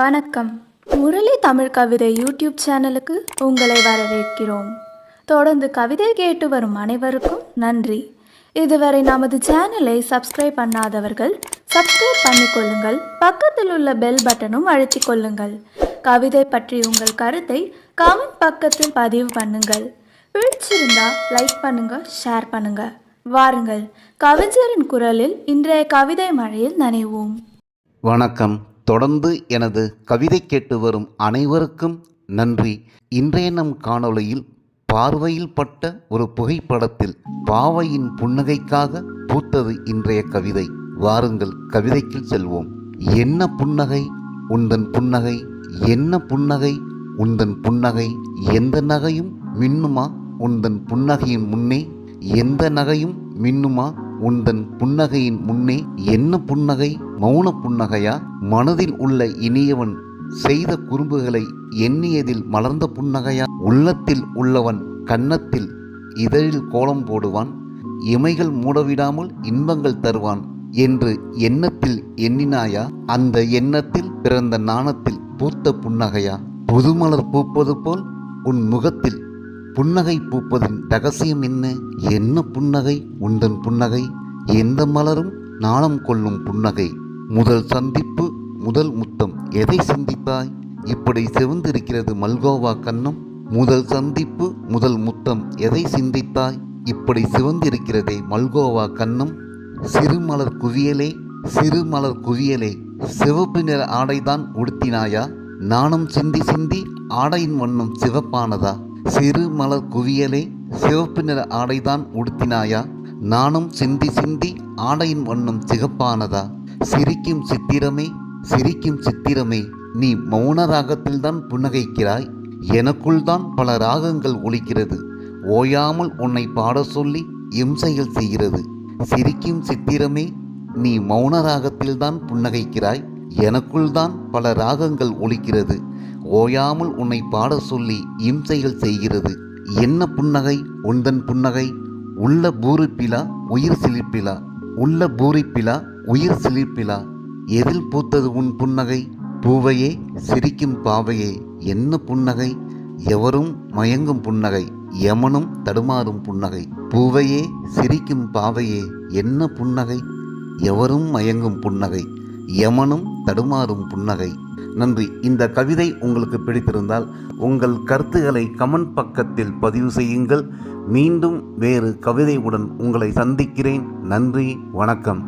வணக்கம். முரளி தமிழ் கவிதை யூடியூப் சேனலுக்கு உங்களை வரவேற்கிறோம். தொடர்ந்து கவிதை கேட்டு வரும் அனைவருக்கும் நன்றி. இதுவரை நமது சேனலை சப்ஸ்கிரைப் பண்ணாதவர்கள் சப்ஸ்கிரைப் பண்ணிக்கொள்ளுங்கள். பக்கத்தில் உள்ள பெல் பட்டனும் அழுத்திக் கொள்ளுங்கள். கவிதை பற்றி உங்கள் கருத்தை கமெண்ட் பக்கத்தில் பதிவு பண்ணுங்கள். பிடிச்சிருந்தா லைக் பண்ணுங்க, ஷேர் பண்ணுங்க. வாருங்கள், கவிஞரின் குரலில் இன்றைய கவிதை மழையில் நனைவோம். வணக்கம். தொடர்ந்து எனது கவிதை கேட்டு வரும் அனைவருக்கும் நன்றி. இன்றைய நம் காணொளியில் பார்வையில் பட்ட ஒரு புகைப்படத்தில் பாவையின் புன்னகைக்காக பூத்தது இன்றைய கவிதை. வாருங்கள், கவிதைக்குள் செல்வோம். என்ன புன்னகை உந்தன் புன்னகை, என்ன புன்னகை உந்தன் புன்னகை, எந்த நகையும் மின்னுமா உந்தன் புன்னகையின் முன்னே, எந்த நகையும் மின்னுமா உந்தன் புன்னகையின் முன்னே, என்ன புன்னகை மௌன புன்னகையா, மனதில் உள்ள இனியவன் செய்த குறும்புகளை எண்ணியதில் மலர்ந்த புன்னகையா, உள்ளத்தில் உள்ளவன் கன்னத்தில் இதழில் கோலம் போடுவான், இமைகள் மூடவிடாமல் இன்பங்கள் தருவான் என்று எண்ணத்தில் எண்ணினாயா, அந்த எண்ணத்தில் பிறந்த நாணத்தில் பூத்த புன்னகையா, புதுமலர் பூப்பது போல் உன் முகத்தில் புன்னகை பூப்பதின் ரகசியம் என்ன, என்ன புன்னகை உந்தன் புன்னகை, எந்த மலரும் நாணம் கொள்ளும் புன்னகை, முதல் சந்திப்பு முதல் முத்தம் எதை சிந்தித்தாய், இப்படி சிவந்திருக்கிறது மல்கோவா கன்னம், முதல் சந்திப்பு முதல் முத்தம் எதை சிந்தித்தாய், இப்படி சிவந்திருக்கிறதே மல்கோவா கன்னம், சிறுமலர் குவியலே சிறுமலர் குவியலே, சிவப்பு நிற ஆடைதான் உடுத்தினாயா, நாணம் சிந்தி சிந்தி ஆடையின் வண்ணம் சிவப்பானதா, சிறு மலர் குவியலே சிவப்பு நிற ஆடைதான் உடுத்தினாயா, நானும் சிந்தி சிந்தி ஆடையின் வண்ணம் சிகப்பானதா, சிரிக்கும் சித்திரமே சிரிக்கும் சித்திரமே, நீ மௌன ராகத்தில்தான் புன்னகைக்கிறாய், எனக்குள் தான் பல ராகங்கள் ஒலிக்கிறது, ஓயாமல் உன்னை பாட சொல்லி இம்சைகள் செய்கிறது, சிரிக்கும் சித்திரமே நீ மௌன ராகத்தில்தான் புன்னகைக்கிறாய், எனக்குள் தான் பல ராகங்கள் ஒலிக்கிறது, ஓயாமல் உன்னை பாட சொல்லி இம்சைகள் செய்கிறது, என்ன புன்னகை உந்தன் புன்னகை, உள்ள பூரிப்பிலா உயிர் சிலிர்ப்பிலா, உள்ள பூரிப்பிலா உயிர் சிலிர்ப்பிலா, எதில் பூத்தது உன் புன்னகை, பூவையே சிரிக்கும் பாவையே, என்ன புன்னகை எவரும் மயங்கும் புன்னகை, யமனும் தடுமாறும் புன்னகை, பூவையே சிரிக்கும் பாவையே, என்ன புன்னகை எவரும் மயங்கும் புன்னகை, யமனும் தடுமாறும் புன்னகை. நன்றி. இந்த கவிதை உங்களுக்கு பிடித்திருந்தால் உங்கள் கருத்துக்களை கமெண்ட் பக்கத்தில் பதிவு செய்யுங்கள். மீண்டும் வேறு கவிதையுடன் உங்களை சந்திக்கிறேன். நன்றி, வணக்கம்.